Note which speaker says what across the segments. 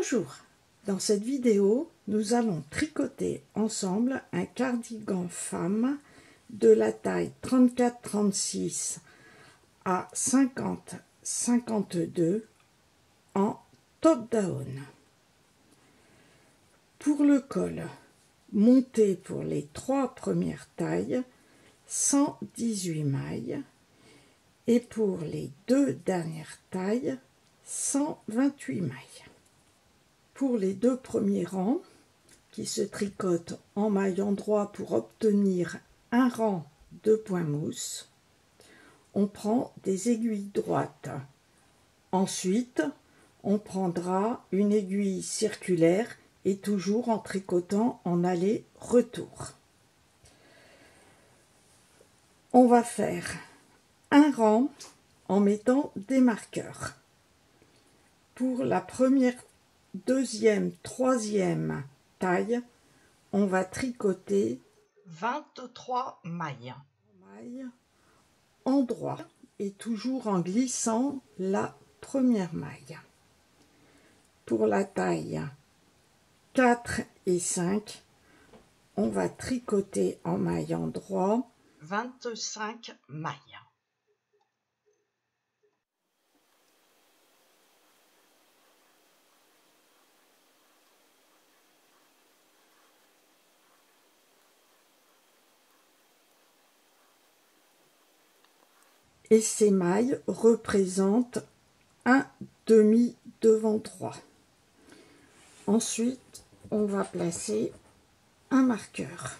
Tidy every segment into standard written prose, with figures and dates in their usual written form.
Speaker 1: Bonjour, dans cette vidéo, nous allons tricoter ensemble un cardigan femme de la taille 34-36 à 50-52 en top-down. Pour le col, montez pour les 3 premières tailles 118 mailles et pour les 2 dernières tailles 128 mailles. Pour les 2 premiers rangs, qui se tricotent en maille endroit pour obtenir un rang de point mousse, on prend des aiguilles droites. Ensuite, on prendra une aiguille circulaire et toujours en tricotant en aller-retour. On va faire un rang en mettant des marqueurs. Pour la première, deuxième, troisième taille, on va tricoter 23 mailles. Endroit et toujours en glissant la première maille. Pour la taille 4 et 5, on va tricoter en maille endroit 25 mailles. Et ces mailles représentent un demi devant droit. Ensuite, on va placer un marqueur.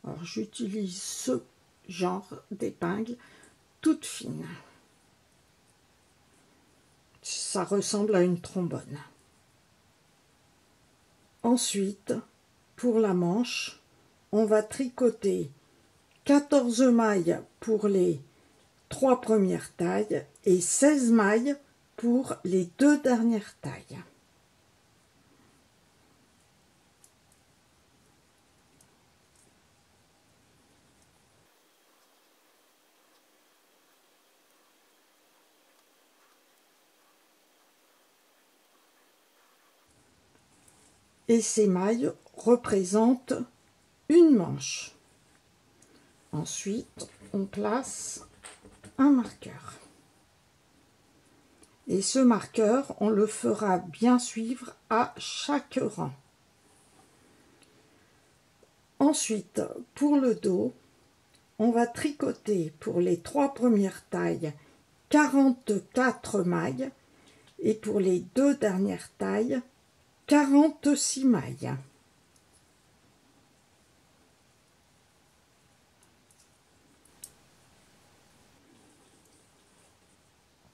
Speaker 1: Alors, j'utilise ce genre d'épingle toute fine. Ça ressemble à une trombone. Ensuite, pour la manche, on va tricoter 14 mailles pour les 3 premières tailles et 16 mailles pour les 2 dernières tailles. Et ces mailles représentent une manche. Ensuite, on place un marqueur. Et ce marqueur, on le fera bien suivre à chaque rang. Ensuite, pour le dos, on va tricoter pour les 3 premières tailles 44 mailles et pour les 2 dernières tailles 46 mailles.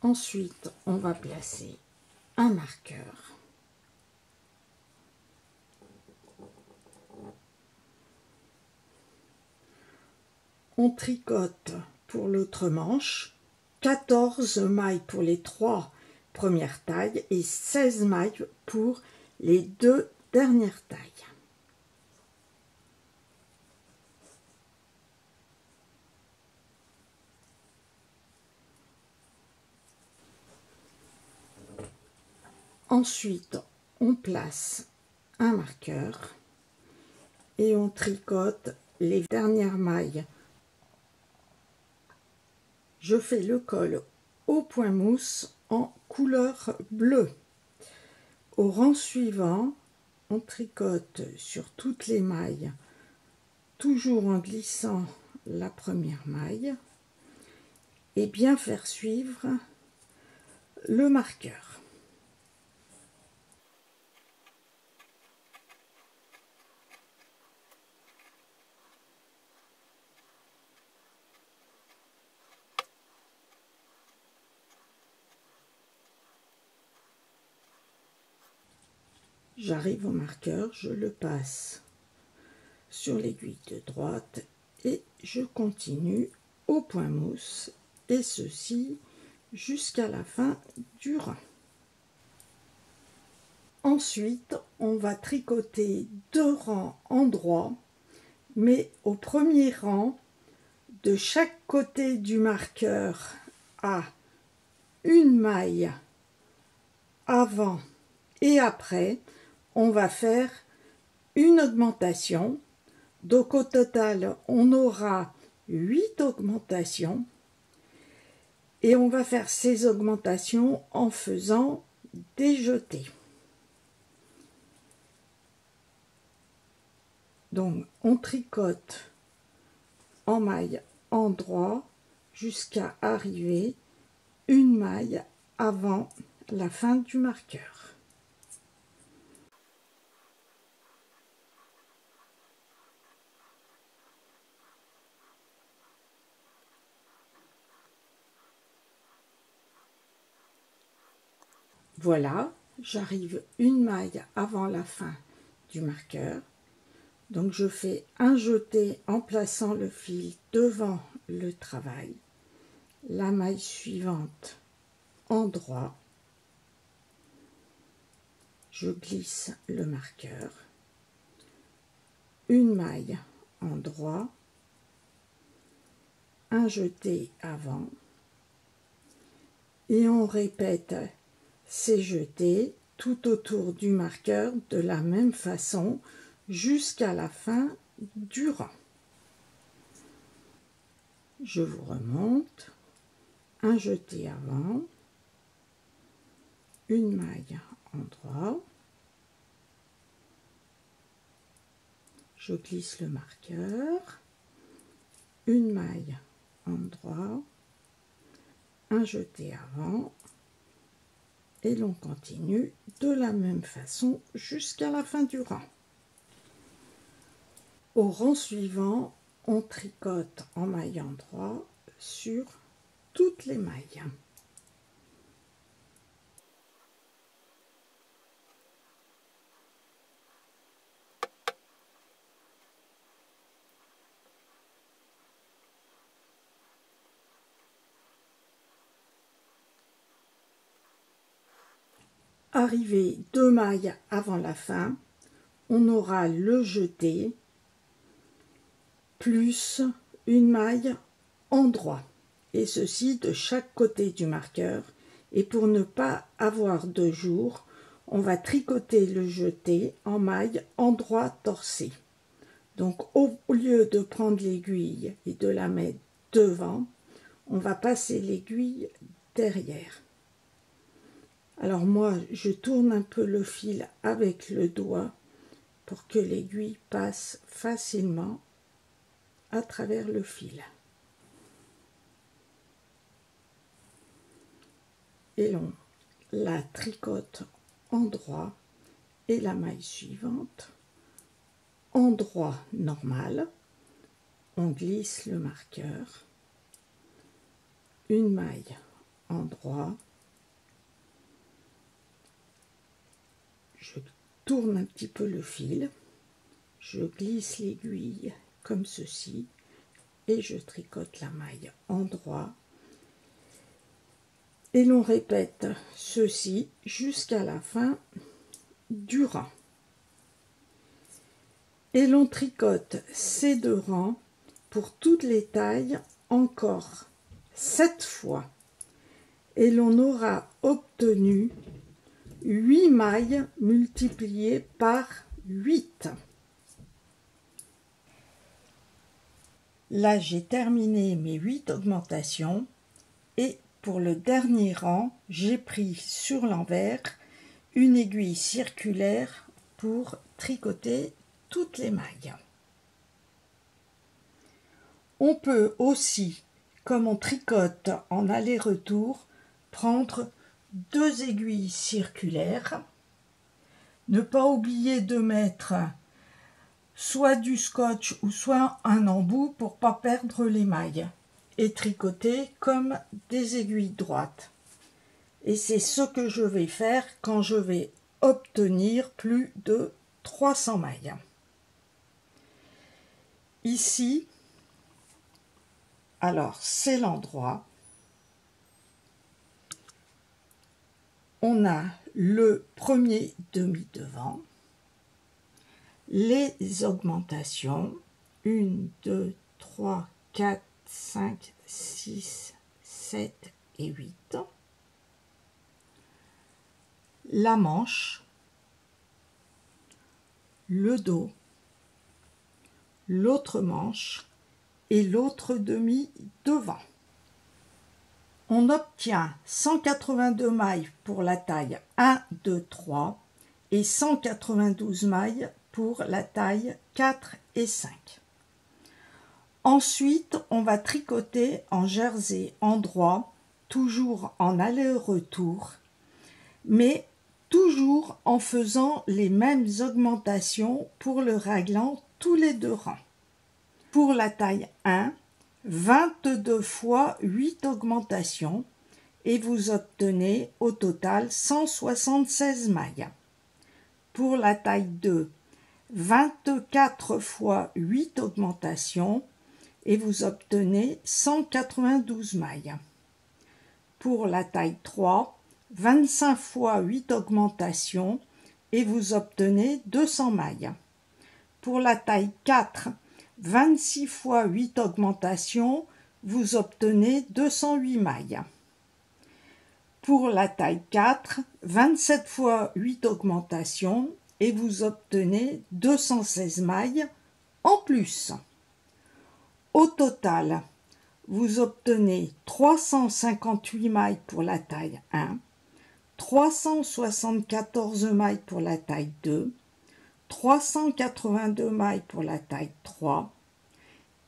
Speaker 1: Ensuite, on va placer un marqueur. On tricote pour l'autre manche 14 mailles pour les 3 premières tailles et 16 mailles pour les 2 dernières tailles. Ensuite, on place un marqueur et on tricote les dernières mailles. Je fais le col au point mousse en couleur bleue. Au rang suivant, on tricote sur toutes les mailles, toujours en glissant la première maille et bien faire suivre le marqueur. J'arrive au marqueur, je le passe sur l'aiguille de droite et je continue au point mousse et ceci jusqu'à la fin du rang. Ensuite, on va tricoter 2 rangs endroits, mais au premier rang, de chaque côté du marqueur à une maille avant Et après, on va faire une augmentation. Donc au total, on aura 8 augmentations. Et on va faire ces augmentations en faisant des jetés. Donc on tricote en maille endroit jusqu'à arriver une maille avant la fin du marqueur. Voilà, j'arrive une maille avant la fin du marqueur. Donc je fais un jeté en plaçant le fil devant le travail. La maille suivante endroit. Je glisse le marqueur. Une maille endroit. Un jeté avant. Et on répète ces jetés tout autour du marqueur de la même façon jusqu'à la fin du rang. Je vous remonte, un jeté avant, une maille endroit, je glisse le marqueur, une maille endroit, un jeté avant, et l'on continue de la même façon jusqu'à la fin du rang. Au rang suivant, on tricote en maille endroit sur toutes les mailles. Arrivé 2 mailles avant la fin, on aura le jeté plus une maille endroit, et ceci de chaque côté du marqueur. Et pour ne pas avoir de jour, on va tricoter le jeté en maille endroit torcé. Donc au lieu de prendre l'aiguille et de la mettre devant, on va passer l'aiguille derrière. Alors moi, je tourne un peu le fil avec le doigt pour que l'aiguille passe facilement à travers le fil. Et l'on la tricote endroit et la maille suivante endroit normal. On glisse le marqueur, une maille endroit. Je tourne un petit peu le fil, je glisse l'aiguille comme ceci et je tricote la maille endroit. Et l'on répète ceci jusqu'à la fin du rang. Et l'on tricote ces 2 rangs pour toutes les tailles encore 7 fois. Et l'on aura obtenu 8 mailles multipliées par 8. Là, j'ai terminé mes 8 augmentations et pour le dernier rang, j'ai pris sur l'envers une aiguille circulaire pour tricoter toutes les mailles. On peut aussi, comme on tricote en aller-retour, prendre 2 aiguilles circulaires. Ne pas oublier de mettre soit du scotch ou soit un embout pour ne pas perdre les mailles. Et tricoter comme des aiguilles droites. Et c'est ce que je vais faire quand je vais obtenir plus de 300 mailles. Ici, alors c'est l'endroit. On a le premier demi-devant, les augmentations, 1, 2, 3, 4, 5, 6, 7 et 8. La manche le dos, l'autre manche et l'autre demi devant. On obtient 182 mailles pour la taille 1, 2, 3 et 192 mailles pour la taille 4 et 5. Ensuite, on va tricoter en jersey endroit, toujours en aller-retour, mais toujours en faisant les mêmes augmentations pour le raglan tous les 2 rangs. Pour la taille 1, 22 fois 8 augmentations et vous obtenez au total 176 mailles. Pour la taille 2, 24 fois 8 augmentations et vous obtenez 192 mailles. Pour la taille 3, 25 fois 8 augmentations et vous obtenez 200 mailles. Pour la taille 4, 26 fois 8 augmentations, vous obtenez 208 mailles. Pour la taille 4, 27 fois 8 augmentations et vous obtenez 216 mailles en plus. Au total, vous obtenez 358 mailles pour la taille 1, 374 mailles pour la taille 2, 382 mailles pour la taille 3,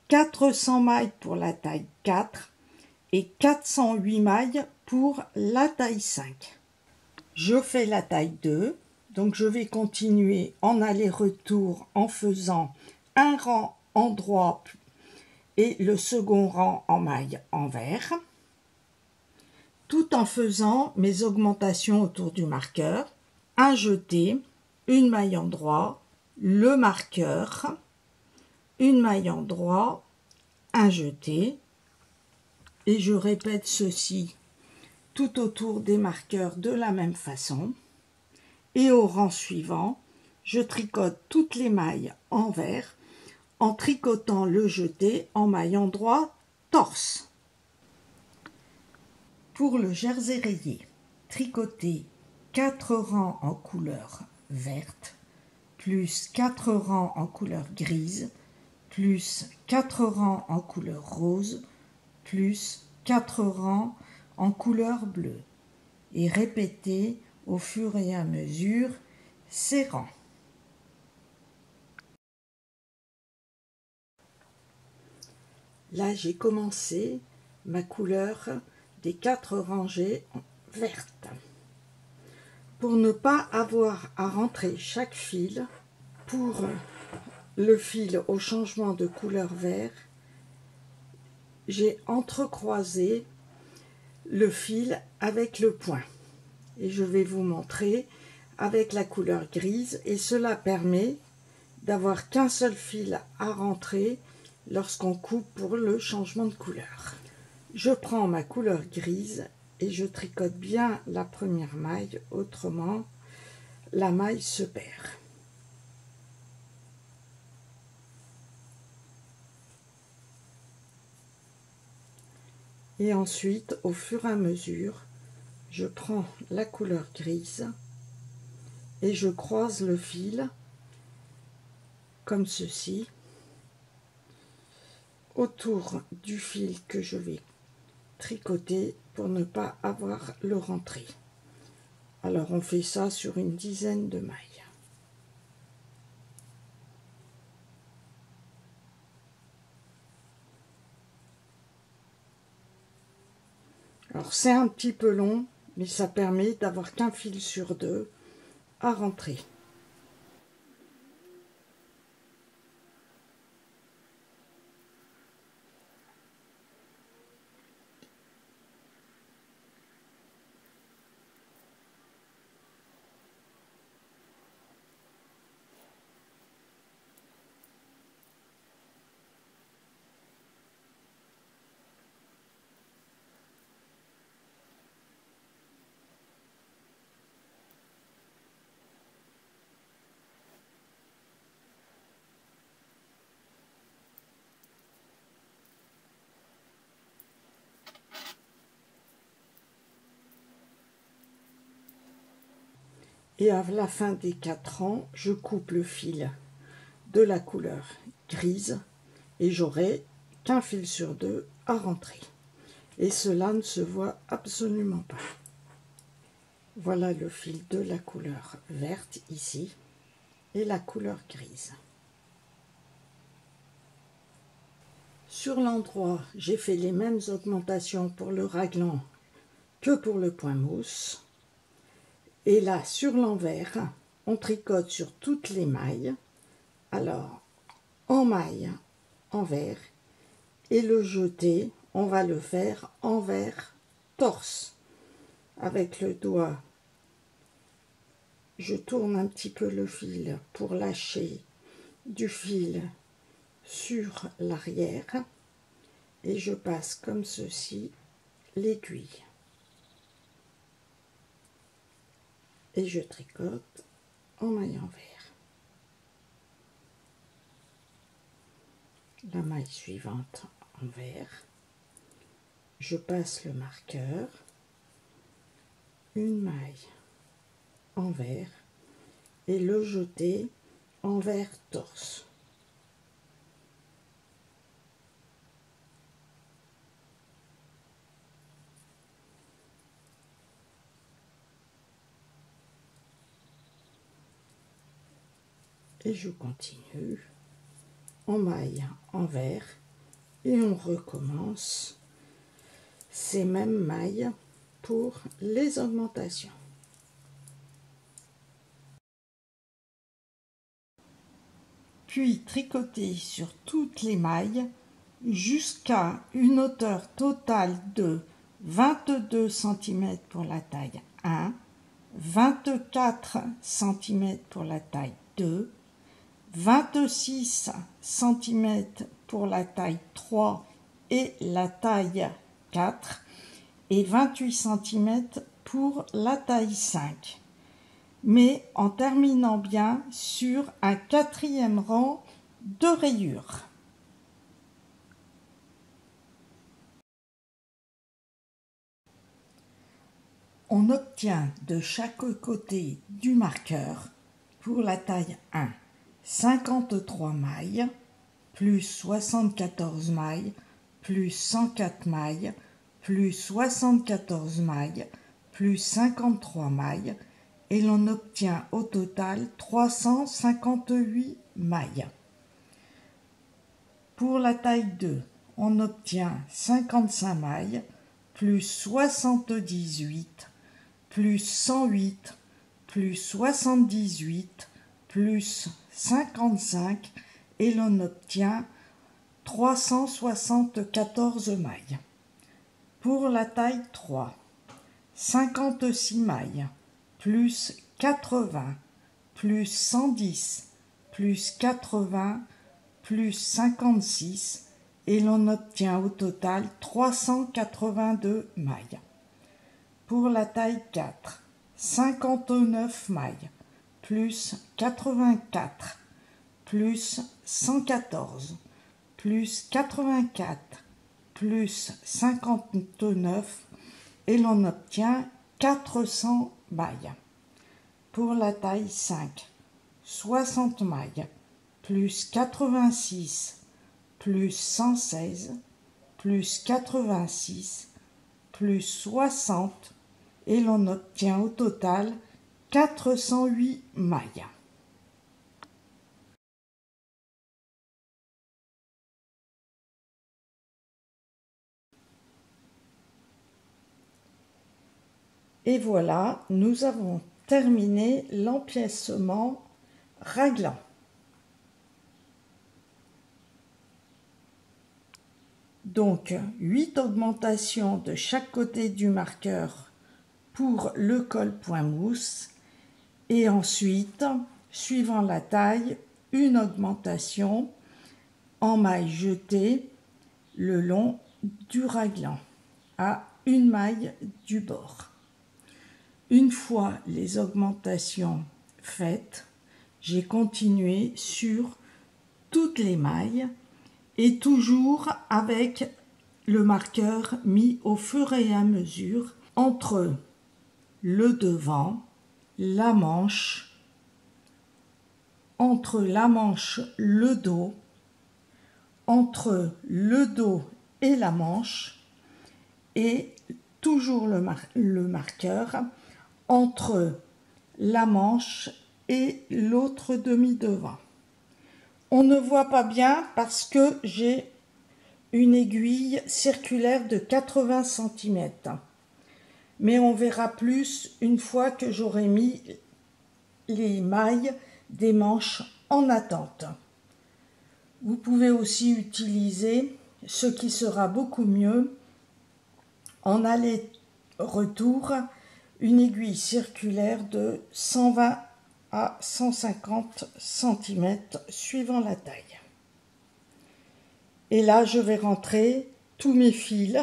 Speaker 1: 400 mailles pour la taille 4 et 408 mailles pour la taille 5. Je fais la taille 2, donc je vais continuer en aller-retour en faisant un rang en droit et le second rang en maille envers, tout en faisant mes augmentations autour du marqueur, un jeté, une maille en droit, le marqueur, une maille en droit, un jeté, et je répète ceci tout autour des marqueurs de la même façon, et au rang suivant, je tricote toutes les mailles envers en tricotant le jeté en maille en droit torse. Pour le jersey rayé, tricotez 4 rangs en couleur verte, plus 4 rangs en couleur grise, plus 4 rangs en couleur rose, plus 4 rangs en couleur bleue, et répétez au fur et à mesure ces rangs. Là, j'ai commencé ma couleur des 4 rangées vertes. Pour ne pas avoir à rentrer chaque fil, pour le fil au changement de couleur vert, j'ai entrecroisé le fil avec le point. Et je vais vous montrer avec la couleur grise, et cela permet d'avoir qu'un seul fil à rentrer lorsqu'on coupe pour le changement de couleur. Je prends ma couleur grise et je tricote bien la première maille, autrement la maille se perd. Et ensuite, au fur et à mesure, je prends la couleur grise et je croise le fil comme ceci autour du fil que je vais tricoter pour ne pas avoir le rentré. Alors on fait ça sur une dizaine de mailles. Alors c'est un petit peu long, mais ça permet d'avoir qu'un fil sur 2 à rentrer. Et à la fin des 4 rangs, je coupe le fil de la couleur grise et j'aurai qu'un fil sur 2 à rentrer. Et cela ne se voit absolument pas. Voilà le fil de la couleur verte ici et la couleur grise. Sur l'endroit, j'ai fait les mêmes augmentations pour le raglan que pour le point mousse. Et là, sur l'envers, on tricote sur toutes les mailles. Alors, en maille envers et le jeté, on va le faire envers torse. Avec le doigt, je tourne un petit peu le fil pour lâcher du fil sur l'arrière et je passe comme ceci l'aiguille. Et je tricote en maille envers. La maille suivante envers, je passe le marqueur, une maille envers et le jeté envers torse. Et je continue en maille envers et on recommence ces mêmes mailles pour les augmentations. Puis tricoter sur toutes les mailles jusqu'à une hauteur totale de 22 cm pour la taille 1, 24 cm pour la taille 2, 26 cm pour la taille 3 et la taille 4 et 28 cm pour la taille 5. Mais en terminant bien sur un 4e rang de rayures. On obtient de chaque côté du marqueur pour la taille 1 53 mailles, plus 74 mailles, plus 104 mailles, plus 74 mailles, plus 53 mailles, et l'on obtient au total 358 mailles. Pour la taille 2, on obtient 55 mailles, plus 78, plus 108, plus 78, plus 55 et l'on obtient 374 mailles. Pour la taille 3, 56 mailles, plus 80, plus 110, plus 80, plus 56 et l'on obtient au total 382 mailles. Pour la taille 4, 59 mailles, plus 84, plus 114, plus 84, plus 59 et l'on obtient 400 mailles. Pour la taille 5, 60 mailles, plus 86, plus 116, plus 86, plus 60 et l'on obtient au total 408 mailles. Et voilà, nous avons terminé l'empiècement raglan. Donc 8 augmentations de chaque côté du marqueur pour le col point mousse et ensuite, suivant la taille, une augmentation en maille jetée le long du raglan à une maille du bord. Une fois les augmentations faites, j'ai continué sur toutes les mailles et toujours avec le marqueur mis au fur et à mesure entre le devant la manche, entre la manche le dos, entre le dos et la manche, et toujours le marqueur entre la manche et l'autre demi-devant. On ne voit pas bien parce que j'ai une aiguille circulaire de 80 cm. Mais on verra plus une fois que j'aurai mis les mailles des manches en attente. Vous pouvez aussi utiliser, ce qui sera beaucoup mieux, en aller-retour, une aiguille circulaire de 120 à 150 cm suivant la taille. Et là, je vais rentrer tous mes fils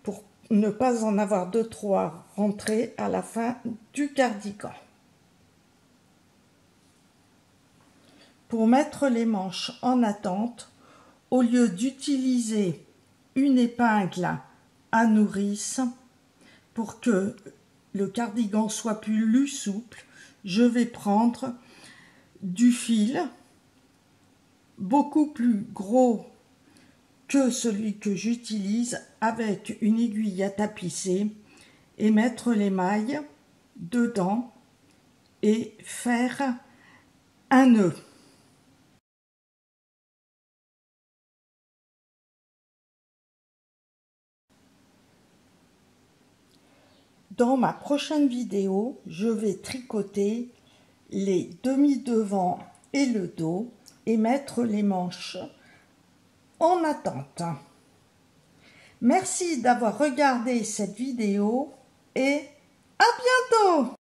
Speaker 1: pour ne pas en avoir deux, trois rentrés à la fin du cardigan. Pour mettre les manches en attente, au lieu d'utiliser une épingle à nourrice pour que le cardigan soit plus souple, je vais prendre du fil beaucoup plus gros que celui que j'utilise avec une aiguille à tapisser et mettre les mailles dedans et faire un nœud. Dans ma prochaine vidéo, je vais tricoter les demi-devants et le dos et mettre les manches en attente. Merci d'avoir regardé cette vidéo et à bientôt!